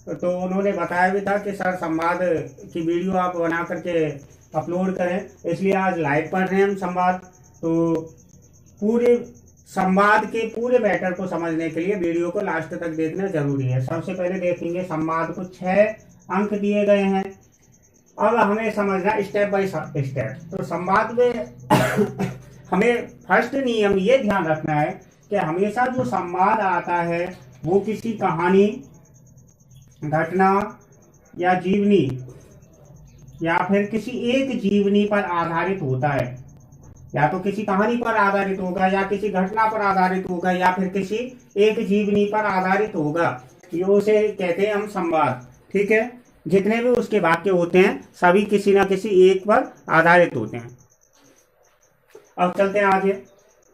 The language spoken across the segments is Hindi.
तो उन्होंने बताया भी था कि सर संवाद की वीडियो आप बना करके अपलोड करें, इसलिए आज लाइव पढ़ रहे हैं हम संवाद। तो पूरे संवाद के पूरे मैटर को समझने के लिए वीडियो को लास्ट तक देखना जरूरी है। सबसे पहले देखेंगे संवाद को 6 अंक दिए गए हैं। अब हमें समझना स्टेप बाय स्टेप। तो संवाद में हमें फर्स्ट नियम ये ध्यान रखना है कि हमेशा जो संवाद आता है वो किसी कहानी, घटना या जीवनी या फिर किसी एक जीवनी पर आधारित होता है। या तो किसी कहानी पर आधारित होगा, या किसी घटना पर आधारित होगा, या फिर किसी एक जीवनी पर आधारित होगा। ये उसे कहते हैं हम संवाद। ठीक है, जितने भी उसके वाक्य होते हैं सभी किसी ना किसी एक पर आधारित होते हैं। अब चलते हैं आगे।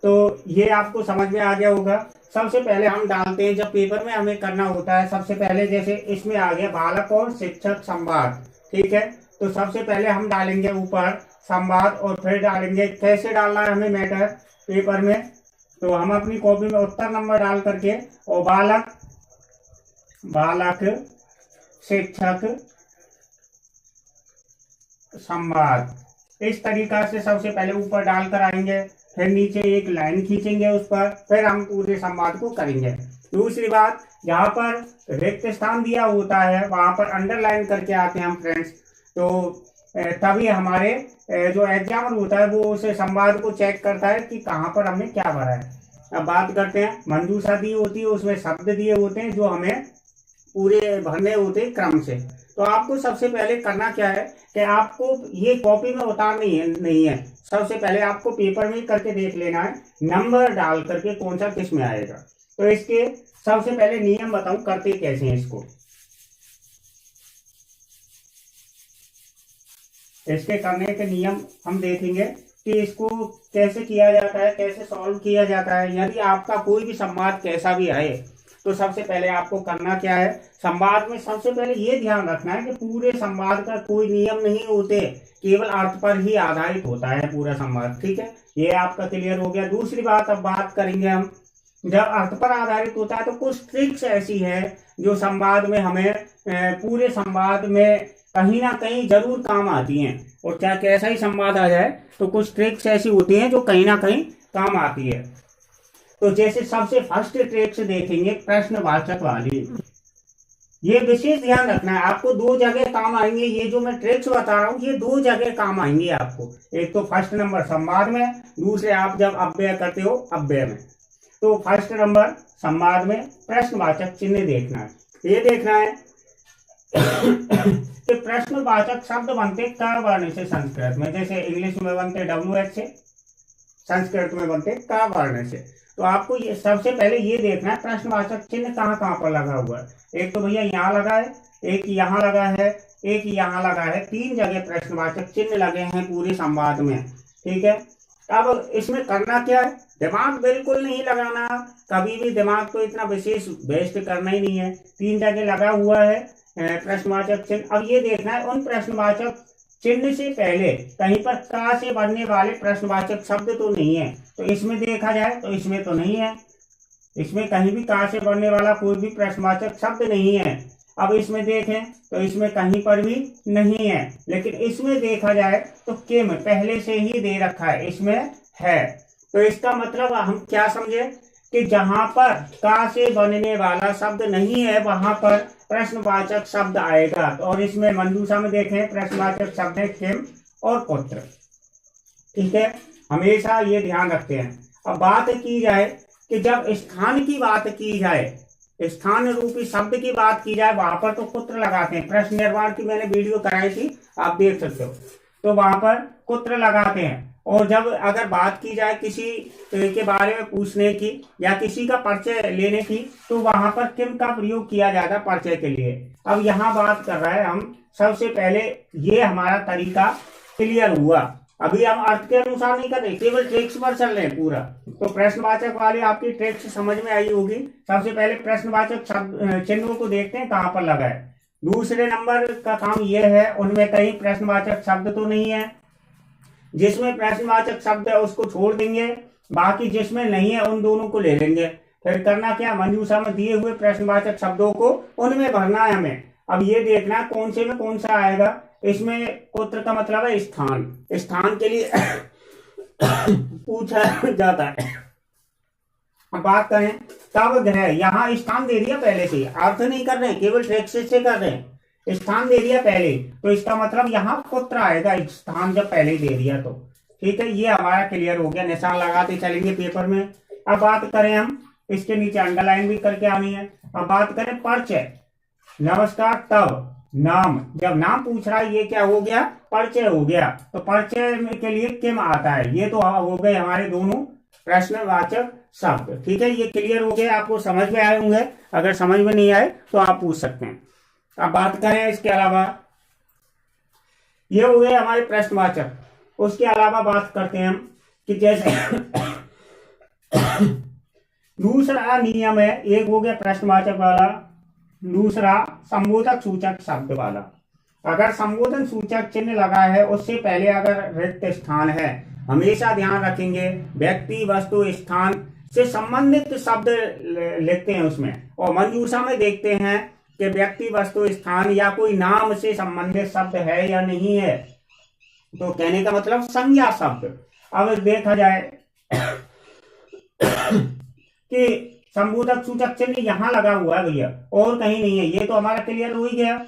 तो ये आपको समझ में आ गया होगा। सबसे पहले हम डालते हैं, जब पेपर में हमें करना होता है, सबसे पहले जैसे इसमें आ गया बालक और शिक्षक संवाद। ठीक है, तो सबसे पहले हम डालेंगे ऊपर संवाद, और फिर डालेंगे कैसे डालना है हमें मैटर पेपर में। तो हम अपनी कॉपी में उत्तर नंबर डाल करके और बालक शिक्षक संवाद इस तरीका से सबसे पहले ऊपर डालकर आएंगे, फिर नीचे एक लाइन खींचेंगे उस पर, फिर हम पूरे संवाद को करेंगे। दूसरी बात, जहाँ पर रिक्त स्थान दिया होता है वहां पर अंडरलाइन करके आते हैं हम फ्रेंड्स। तो तभी हमारे जो एग्जामर होता है वो उस संवाद को चेक करता है कि कहाँ पर हमने क्या भरा है। अब बात करते हैं, मंजूषा दी होती है, उसमें शब्द दिए होते हैं जो हमें पूरे भरने होते हैं क्रम से। तो आपको सबसे पहले करना क्या है कि आपको ये कॉपी में उतारनी है नहीं है, सबसे पहले आपको पेपर में करके देख लेना है, नंबर डाल करके कौन सा किस में आएगा। तो इसके सबसे पहले नियम बताऊं करते कैसे हैं इसको। इसके करने के नियम हम देखेंगे कि इसको कैसे किया जाता है, कैसे सॉल्व किया जाता है। यदि आपका कोई भी संवाद कैसा भी आए तो सबसे पहले आपको करना क्या है, संवाद में सबसे पहले ये ध्यान रखना है कि पूरे संवाद का कोई नियम नहीं होते, केवल अर्थ पर ही आधारित होता है पूरा संवाद। ठीक है, ये आपका क्लियर हो गया। दूसरी बात अब बात करेंगे हम, जब अर्थ पर आधारित होता है तो कुछ ट्रिक्स ऐसी है जो संवाद में हमें पूरे संवाद में कहीं ना कहीं जरूर काम आती हैं। और चाहे कैसा ही संवाद आ जाए तो कुछ ट्रिक्स ऐसी होती हैं जो कहीं ना कहीं काम आती है। तो जैसे सबसे फर्स्ट ट्रिक्स देखेंगे प्रश्नवाचक वाली। ये विशेष ध्यान रखना है, आपको 2 जगह काम आएंगे। ये जो मैं ट्रिक्स बता रहा हूँ ये 2 जगह काम आएंगे आपको। एक तो फर्स्ट नंबर संवाद में, दूसरे आप जब अव्यय करते हो अव्यय में। तो फर्स्ट नंबर संवाद में प्रश्नवाचक चिन्ह देखना है। ये देखना है कि प्रश्नवाचक शब्द बनते क वर्ण से संस्कृत में, जैसे इंग्लिश में बनते WH से, संस्कृत में बनते क वर्ण से। तो आपको ये सबसे पहले ये देखना है प्रश्नवाचक चिन्ह कहाँ कहाँ पर लगा हुआ है। एक तो भैया यहाँ लगा है, एक यहाँ लगा है, एक यहाँ लगा है, 3 जगह प्रश्नवाचक चिन्ह लगे हैं पूरे संवाद में। ठीक है, अब इसमें करना क्या है, दिमाग बिल्कुल नहीं लगाना, कभी भी दिमाग को इतना विशेष वेस्ट करना ही नहीं है। 3 जगह लगा हुआ है प्रश्नवाचक चिन्ह। अब ये देखना है उन प्रश्नवाचक चिन्ह से पहले कहीं पर का से बनने वाले प्रश्नवाचक शब्द तो नहीं है। तो इसमें देखा जाए तो इसमें तो नहीं है, इसमें कहीं भी का से बनने वाला कोई भी प्रश्नवाचक शब्द नहीं है। अब इसमें देखें तो इसमें कहीं पर भी नहीं है, लेकिन इसमें देखा जाए तो किम पहले से ही दे रखा है, इसमें है। तो इसका मतलब हम क्या समझे कि जहां पर का से बनने वाला शब्द नहीं है वहां पर प्रश्नवाचक शब्द आएगा। और इसमें मंजूषा में देखें प्रश्नवाचक शब्द है किम और पुत्र। ठीक है, हमेशा ये ध्यान रखते हैं। अब बात की जाए कि जब स्थान की बात की जाए, स्थान रूपी शब्द की बात की जाए, वहां पर तो पुत्र लगाते हैं। प्रश्न निर्माण की मैंने वीडियो कराई थी, आप देख सकते हो। तो वहां पर पुत्र लगाते हैं। और जब अगर बात की जाए किसी के बारे में पूछने की या किसी का परिचय लेने की, तो वहां पर किम का प्रयोग किया जाता है परिचय के लिए। अब यहाँ बात कर रहे हैं हम, सबसे पहले ये हमारा तरीका क्लियर हुआ। अभी हम अर्थ के अनुसार नहीं कर रहे, केवल ट्रिक्स पर चल रहे हैं पूरा। तो प्रश्नवाचक वाली आपकी ट्रिक्स समझ में आई होगी। सबसे पहले प्रश्नवाचक शब्द चिन्हों को देखते हैं कहाँ पर लगा है। दूसरे नंबर का काम यह है, उनमें कहीं प्रश्नवाचक शब्द तो नहीं है। जिसमें प्रश्नवाचक शब्द है उसको छोड़ देंगे, बाकी जिसमें नहीं है उन दोनों को ले लेंगे। फिर करना क्या, मंजूषा में दिए हुए प्रश्नवाचक शब्दों को उनमें भरना है हमें। अब ये देखना कौन से में कौन सा आएगा। इसमें गोत्र का मतलब है स्थान, स्थान के लिए पूछा जाता है। अब बात करें तब ग्रह, यहाँ स्थान दे दिया पहले से, अर्थ नहीं कर रहे हैं, केवल ट्रेक से कर रहे हैं। स्थान दे दिया पहले, तो इसका मतलब यहाँ पुत्र आएगा, स्थान जब पहले ही दे दिया तो। ठीक है, ये हमारा क्लियर हो गया, निशान लगाते चलेंगे पेपर में। अब बात करें हम, इसके नीचे अंडरलाइन भी करके आनी है। अब बात करें परिचय, नमस्कार तब नाम, जब नाम पूछ रहा है ये क्या हो गया, परिचय हो गया। तो परिचय के लिए किम आता है, ये तो हो गए हमारे दोनों प्रश्नवाचक शब्द। ठीक है, ये क्लियर हो गया, आपको समझ में आए होंगे। अगर समझ में नहीं आए तो आप पूछ सकते हैं। अब बात करें इसके अलावा, ये हो गए हमारे प्रश्नवाचक। उसके अलावा बात करते हैं हम कि जैसे दूसरा नियम है, एक हो गया प्रश्नवाचक वाला, दूसरा संबोधक सूचक शब्द वाला। अगर संबोधन सूचक चिन्ह लगा है, उससे पहले अगर रिक्त स्थान है, हमेशा ध्यान रखेंगे व्यक्ति वस्तु स्थान से संबंधित शब्द लिखते हैं उसमें। और मंजूषा में देखते हैं कि व्यक्ति वस्तु स्थान या कोई नाम से संबंधित शब्द है या नहीं है, तो कहने का मतलब संज्ञा शब्द। अब देखा जाए कि संबोधक सूचक चिन्ह यहाँ लगा हुआ है भैया, और कहीं नहीं है, ये तो हमारा क्लियर हो ही गया,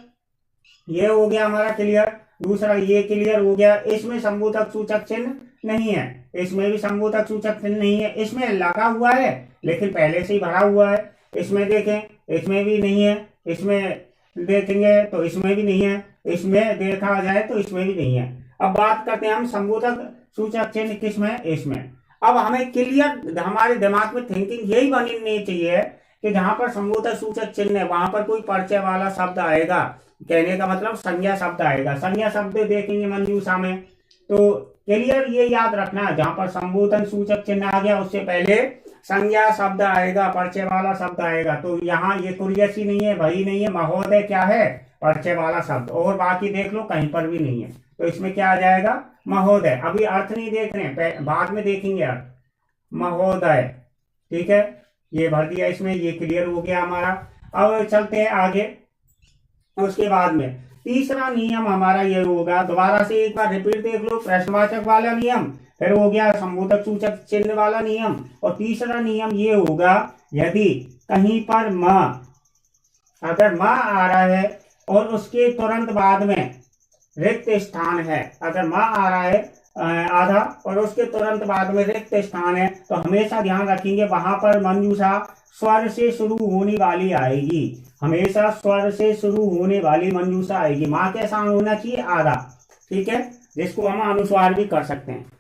ये हो गया हमारा क्लियर। दूसरा ये क्लियर हो गया, इसमें संबोधक सूचक चिन्ह नहीं है, इसमें भी संबोधक सूचक चिन्ह नहीं है, इसमें लगा हुआ है लेकिन पहले से ही भरा हुआ है। इसमें देखें, इसमें भी नहीं है, इसमें देखेंगे तो इसमें भी नहीं है, इसमें देखा जाए तो इसमें भी नहीं है। अब बात करते हैं हम संबोधक सूचक चिन्ह किसमें, इसमें। अब हमें क्लियर हमारे दिमाग में थिंकिंग यही बननी चाहिए कि जहां पर संबोधक सूचक चिन्ह है वहां पर कोई परिचय वाला शब्द आएगा, कहने का मतलब संज्ञा शब्द आएगा। संज्ञा शब्द देखेंगे मंजूषा में, तो क्लियर ये याद रखना, जहां पर संबोधन सूचक चिन्ह आ गया उससे पहले संज्ञा शब्द आएगा, परिचय वाला शब्द आएगा। तो यहाँ ये कुरियसी नहीं है, भाई नहीं है, महोदय क्या है, परिचय वाला शब्द। और बाकी देख लो कहीं पर भी नहीं है, तो इसमें क्या आ जाएगा, महोदय। अभी अर्थ नहीं देख रहे हैं, बाद में देखेंगे अर्थ, महोदय। ठीक है, ये भर दिया इसमें, ये क्लियर हो गया हमारा। अब चलते हैं आगे। उसके बाद में तीसरा नियम हमारा ये होगा, दोबारा से एक बार रिपीट देख लो, प्रश्नवाचक वाला नियम, फिर हो गया संबोधक सूचक चिन्ह वाला नियम, और तीसरा नियम ये होगा, यदि कहीं पर म, अगर म आ रहा है और उसके तुरंत बाद में रिक्त स्थान है, अगर म आ रहा है आधा और उसके तुरंत बाद में रिक्त स्थान है, तो हमेशा ध्यान रखेंगे वहां पर मंजूषा स्वर से शुरू होने वाली आएगी, हमेशा स्वर से शुरू होने वाली मंजूषा आएगी। माँ कैसा होना चाहिए, आधा। ठीक है, जिसको हम अनुस्वार भी कर सकते हैं।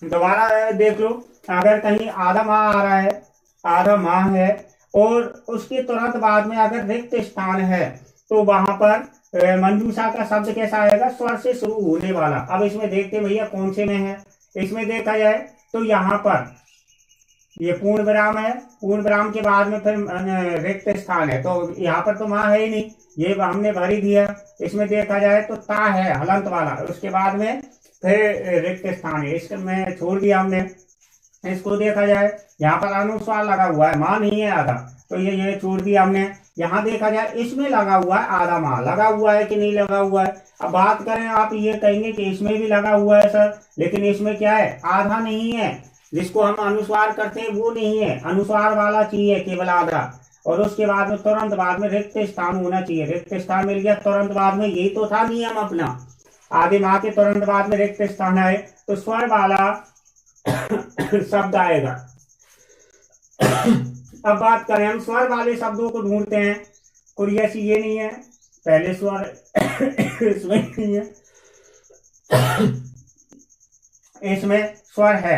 दोबारा देख लो, अगर कहीं आधा माह आ रहा है, आधा माह है और उसके तुरंत बाद में अगर रिक्त स्थान है, तो वहां पर मंजूषा का शब्द कैसा आएगा, स्वर से शुरू होने वाला। अब इसमें देखते भैया कौन से में है। इसमें देखा जाए तो यहाँ पर ये पूर्ण विराम है, पूर्ण विराम के बाद में फिर रिक्त स्थान है, तो यहाँ पर तो माँ है ही नहीं, ये हमने भर ही दिया। इसमें देखा जाए तो ता है हलंत वाला, उसके बाद में फिर रिक्त स्थान है, इसमें छोड़ दिया हमने। इसको देखा जाए यहाँ पर अनुस्वार लगा हुआ है, माँ नहीं है आधा, तो ये छोड़ दिया हमने। यहाँ देखा जाए इसमें लगा हुआ है आधा माह, लगा हुआ है कि नहीं लगा हुआ है। अब बात करें, आप ये कहेंगे कि इसमें भी लगा हुआ है सर, लेकिन इसमें क्या है, आधा नहीं है, जिसको हम अनुस्वार करते हैं वो नहीं है, अनुस्वार वाला चाहिए केवल आधा। और उसके बाद में तुरंत बाद में रिक्त स्थान होना चाहिए, रिक्त स्थान मिल गया तुरंत बाद में, यही तो था नियम अपना, आधे माह के तुरंत बाद में रिक्त स्थान आए तो स्वर वाला शब्द आएगा। अब बात करें हम स्वर वाले शब्दों को ढूंढते हैं, कुरियसी ये नहीं है, पहले स्वर इसमें नहीं है, इसमें स्वर है,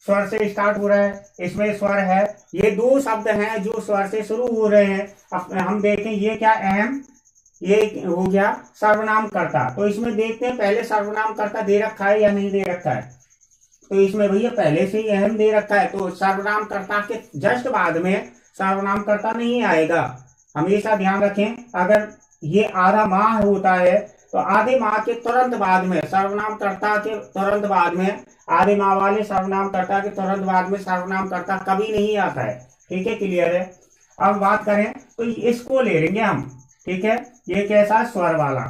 स्वर से स्टार्ट हो रहा है, इसमें स्वर है। ये दो शब्द हैं जो स्वर से शुरू हो रहे हैं। अब हम देखें ये क्या, अहम, ये हो गया सर्वनाम कर्ता। तो इसमें देखते हैं पहले सर्वनाम कर्ता दे रखा है या नहीं दे रखा है, तो इसमें भैया पहले से ही अहम दे रखा है, तो सर्वनाम कर्ता के जस्ट बाद में सर्वनाम कर्ता नहीं आएगा। हमेशा ध्यान रखें, अगर ये आधा माह होता है तो आधे माह के तुरंत बाद में, सर्वनाम कर्ता के तुरंत बाद में, आधे माह वाले सर्वनाम कर्ता के तुरंत बाद में सर्वनाम कर्ता कभी नहीं आता है। ठीक है, क्लियर है। अब बात करें तो इसको ले लेंगे हम। ठीक है, ये कैसा स्वर वाला,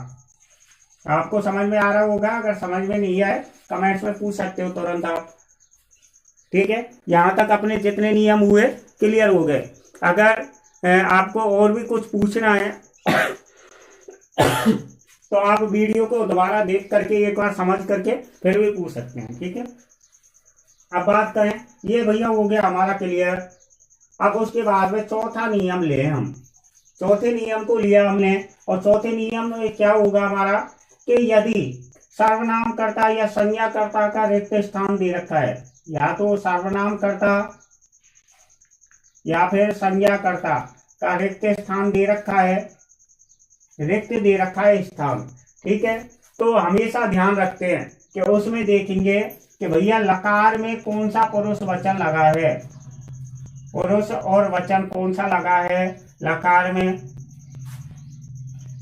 आपको समझ में आ रहा होगा। अगर समझ में नहीं आए कमेंट्स में पूछ सकते हो तुरंत आप। ठीक है, यहां तक अपने जितने नियम हुए क्लियर हो गए। अगर आपको और भी कुछ पूछना है तो आप वीडियो को दोबारा देख करके एक बार समझ करके फिर भी पूछ सकते हैं। ठीक है, अब बात करें, ये भैया हो गया हमारा क्लियर। अब उसके बाद में चौथा नियम ले हम। चौथे नियम को लिया हमने, और चौथे नियम में क्या होगा हमारा कि यदि सर्वनाम कर्ता या संज्ञा कर्ता का रिक्त स्थान दे रखा है, या तो सर्वनाम कर्ता या फिर संज्ञा कर्ता का रिक्त स्थान दे रखा है, रिक्त दे रखा है स्थान। ठीक है, तो हमेशा ध्यान रखते हैं कि उसमें देखेंगे कि भैया लकार में कौन सा पुरुष वचन लगा है, पुरुष और वचन कौन सा लगा है लकार में,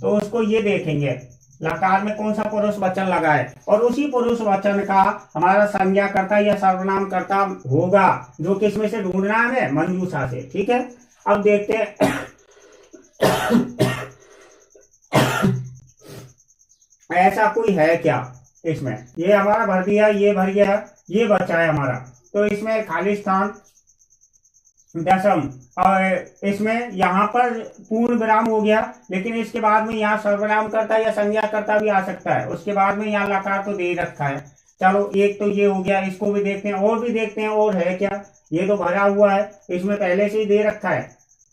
तो उसको ये देखेंगे लकार में कौन सा पुरुष वचन लगा है, और उसी पुरुष वचन का हमारा संज्ञा कर्ता या सर्वनाम कर्ता होगा, जो किसमें से ढूंढना है, मंजूषा से। ठीक है, अब देखते हैं ऐसा कोई है क्या इसमें। ये हमारा भर दिया, ये भर गया, ये बचा है हमारा, तो इसमें खाली स्थान दशम, और इसमें यहाँ पर पूर्ण विराम हो गया, लेकिन इसके बाद में यहाँ सर्वनाम करता या संज्ञा करता भी आ सकता है। उसके बाद में यहाँ लकार तो दे रखा है। चलो, एक तो ये हो गया, इसको भी देखते हैं, और भी देखते हैं और है क्या। ये तो भरा हुआ है, इसमें पहले से ही दे रखा है।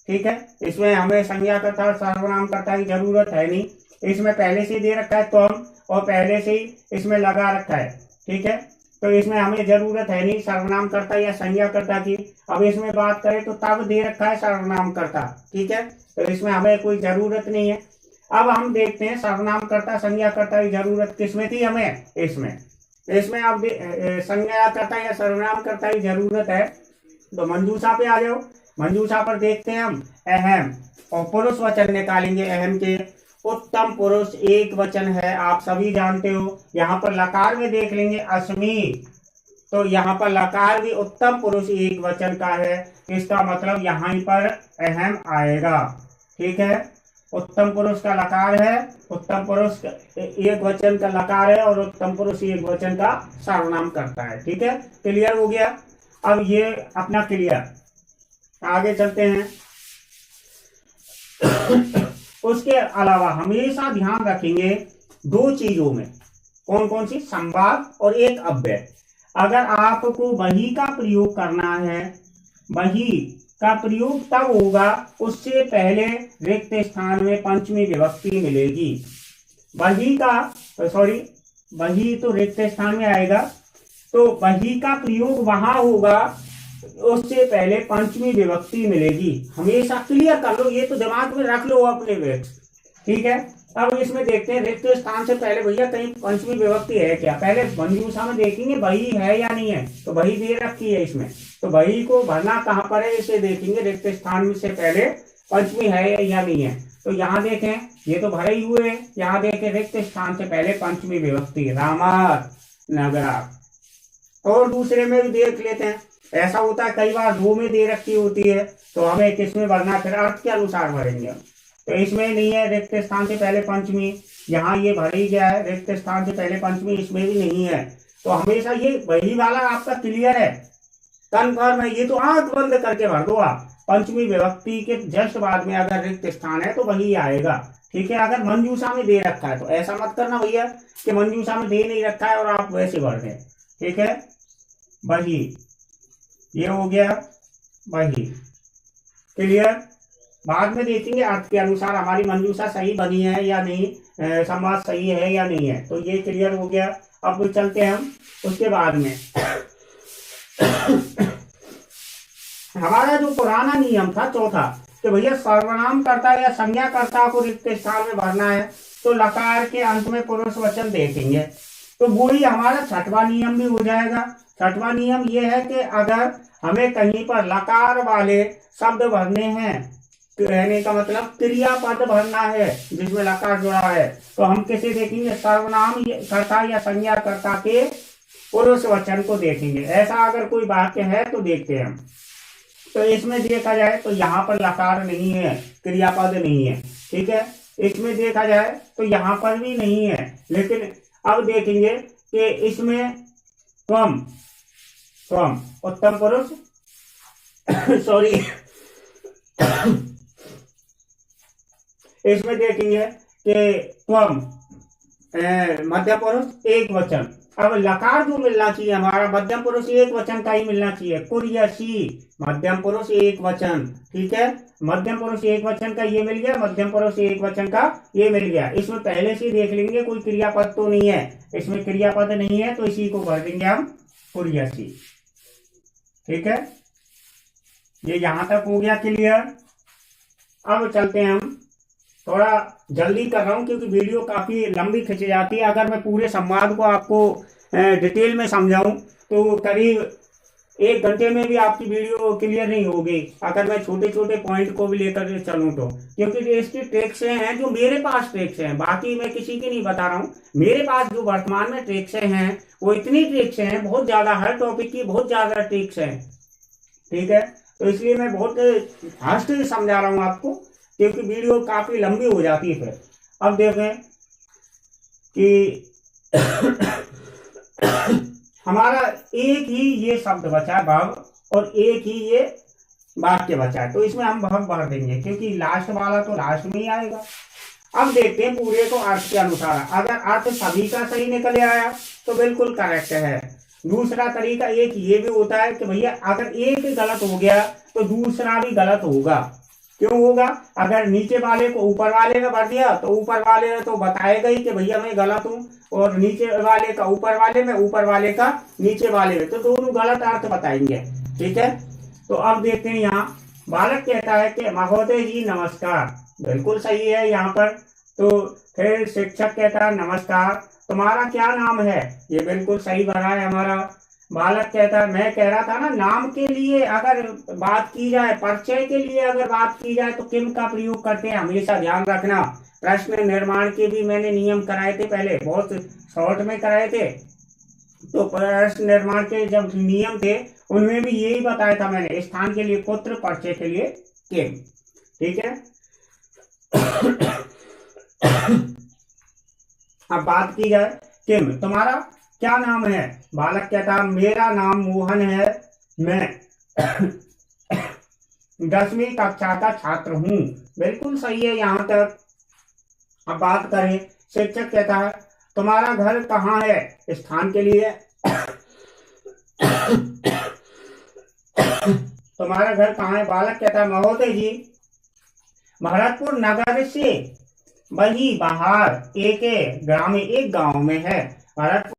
ठीक है, इसमें हमें संज्ञा करता और सर्वनाम करता की जरूरत है नहीं, इसमें पहले से ही दे रखा है तुम, और पहले से ही इसमें लगा रखा है। ठीक है, तो इसमें हमें जरूरत है नहीं सर्वनाम करता या संज्ञा करता की। अब इसमें बात करें तो तब दे रखा है सर्वनाम करता। ठीक है, तो इसमें हमें कोई जरूरत नहीं है। अब हम देखते हैं सर्वनाम करता संज्ञा करता की जरूरत किसमें थी हमें, इसमें अब संज्ञा करता या सर्वनाम करता की जरूरत है, तो मंजूषा पे आ जाओ। मंजूषा पर देखते हैं हम अहम, और पुरुष वचन निकालेंगे अहम के। उत्तम पुरुष एक वचन है, आप सभी जानते हो। यहाँ पर लकार में देख लेंगे अस्मि, तो यहाँ पर लकार भी उत्तम पुरुष एक वचन का है, इसका मतलब यहाँ पर अहम आएगा। ठीक है, उत्तम पुरुष का लकार है, उत्तम पुरुष एक वचन का लकार है, और उत्तम पुरुष एक वचन का सर्वनाम करता है। ठीक है, क्लियर हो गया। अब ये अपना क्लियर, आगे चलते हैं। उसके अलावा हमेशा ध्यान रखेंगे दो चीजों में, कौन कौन सी, संवाद और एक अव्यय। अगर आपको वही का प्रयोग करना है, वही का प्रयोग तब होगा, उससे पहले रिक्त स्थान में पंचमी विभक्ति मिलेगी। वही तो रिक्त स्थान में आएगा, तो वही का प्रयोग वहां होगा, उससे पहले पंचमी विभक्ति मिलेगी। हमेशा क्लियर कर लो, ये तो दिमाग में रख लो अपने में। ठीक है, अब इसमें देखते हैं रिक्त स्थान से पहले भैया कहीं पंचमी विभक्ति है क्या। पहले मंजूषा में देखेंगे वही है या नहीं है, तो वही दे रखी है इसमें, तो वही को भरना कहाँ पर है इसे देखेंगे। रिक्त स्थान से पहले पंचमी है या नहीं है, तो यहाँ देखें ये तो भरे ही हुए, यहाँ देखें रिक्त स्थान से पहले पंचमी विभक्ति, रामात नगरा। और दूसरे में भी देख लेते हैं, ऐसा होता है कई बार दो में दे रखी होती है, तो हमें किसमें भरना, फिर अर्थ के अनुसार भरेंगे हम। तो इसमें नहीं है रिक्त स्थान से पहले पंचमी, यहाँ ये भर ही गया है रिक्त स्थान से पहले पंचमी, इसमें भी नहीं है। तो हमेशा ये वही वाला आपका क्लियर है, कन्फर्म है, ये तो आंख बंद करके भर दो आप। पंचमी विभक्ति के जस्ट बाद में अगर रिक्त स्थान है तो वही आएगा। ठीक है, अगर मंजूषा में दे रखा है तो ऐसा मत करना भैया कि मंजूषा में दे नहीं रखा है और आप वैसे भर दें। ठीक है, वही ये हो गया, वही क्लियर। बाद में देखेंगे अर्थ के अनुसार हमारी मंजूषा सही बनी है या नहीं, संवाद सही है या नहीं है, तो ये क्लियर हो गया। अब चलते हैं हम उसके बाद में। हमारा जो पुराना नियम था चौथा, कि भैया सर्वनाम कर्ता या संज्ञा कर्ता को रिक्त स्थान में भरना है, तो लकार के अंत में पुरुष वचन देखेंगे, तो वही हमारा छठवां नियम भी हो जाएगा। छठवां नियम ये है कि अगर हमें कहीं पर लकार वाले शब्द भरने हैं कहने का मतलब क्रियापद भरना है जिसमें लकार जुड़ा है। तो हम किसे देखेंगे? सर्वनाम कर्ता या संज्ञा कर्ता के पुरुष वचन को देखेंगे। ऐसा अगर कोई वाक्य है तो देखते हैं हम। तो इसमें देखा जाए तो यहाँ पर लकार नहीं है, क्रियापद नहीं है, ठीक है। इसमें देखा जाए तो यहाँ पर भी नहीं है, लेकिन अब देखेंगे कि इसमें त्वम, त्वम उत्तम पुरुष सॉरी इसमें देखेंगे कि त्वम मध्यम पुरुष एक वचन। अब लकार जो मिलना चाहिए हमारा मध्यम पुरुष एक वचन का ही मिलना चाहिए। कुर्यसी मध्यम पुरुष एक वचन, ठीक है। मध्यम पुरुष एक वचन का ये मिल गया, मध्यम पुरुष एक वचन का ये मिल गया। इसमें पहले से देख लेंगे कोई क्रियापद तो नहीं है, इसमें क्रियापद नहीं है, तो इसी को भर देंगे हम कुर्यसी, ठीक है। ये यहां तक हो गया क्लियर। अब चलते हैं हम, थोड़ा जल्दी कर रहा हूं क्योंकि वीडियो काफी लंबी खिंच जाती है। अगर मैं पूरे संवाद को आपको डिटेल में समझाऊं तो करीब 1 घंटे में भी आपकी वीडियो क्लियर नहीं होगी, अगर मैं छोटे छोटे पॉइंट को भी लेकर चलूं तो। क्योंकि इसकी ट्रिक्स हैं जो मेरे पास ट्रिक्स हैं, बाकी मैं किसी की नहीं बता रहा हूं। मेरे पास जो वर्तमान में ट्रिक्स हैं वो इतनी ट्रिक्स हैं, बहुत ज्यादा, हर टॉपिक की बहुत ज्यादा ट्रिक्स हैं, ठीक है। तो इसलिए मैं बहुत फास्ट समझा रहा हूं आपको, क्योंकि वीडियो काफी लंबी हो जाती है फिर। अब देखें कि हमारा एक ही ये शब्द बचा है भाव, और एक ही ये वाक्य बचा है, तो इसमें हम भाव भर देंगे क्योंकि लास्ट वाला तो लास्ट में ही आएगा। अब देखते हैं पूरे को अर्थ के अनुसार। अगर अर्थ सभी का सही निकल आया तो बिल्कुल करेक्ट है। दूसरा तरीका एक ये भी होता है कि भैया अगर एक गलत हो गया तो दूसरा भी गलत होगा। क्यों होगा? अगर नीचे वाले को ऊपर वाले में भर दिया तो ऊपर वाले ने तो बताएगा ही कि भैया मैं गलत हूं, और नीचे वाले का ऊपर वाले में, ऊपर वाले का नीचे वाले में, तो दोनों गलत अर्थ बताएंगे, ठीक है। तो अब देखते हैं, यहाँ बालक कहता है कि महोदय जी नमस्कार, बिल्कुल सही है यहाँ पर। तो फिर शिक्षक कहता है नमस्कार, तुम्हारा क्या नाम है? ये बिल्कुल सही भरा है हमारा। बालक कहता है, मैं कह रहा था ना, नाम के लिए अगर बात की जाए, परिचय के लिए अगर बात की जाए तो किम का प्रयोग करते हैं, हमेशा ध्यान रखना। प्रश्न निर्माण के भी मैंने नियम कराए थे पहले, बहुत शॉर्ट में कराए थे। तो प्रश्न निर्माण के जब नियम थे उनमें भी यही बताया था मैंने, स्थान के लिए पुत्र, परिचय के लिए किम, ठीक है। अब बात की जाए किम, तुम्हारा क्या नाम है? बालक कहता है मेरा नाम मोहन है, मैं 10वीं कक्षा का छात्र हूँ, बिल्कुल सही है यहाँ तक। अब बात करें, शिक्षक कहता है तुम्हारा घर कहाँ है? स्थान के लिए तुम्हारा घर कहाँ है? बालक कहता है महोदय जी भरतपुर नगर से वही बाहर एक ग्राम में, एक गांव में है। भरतपुर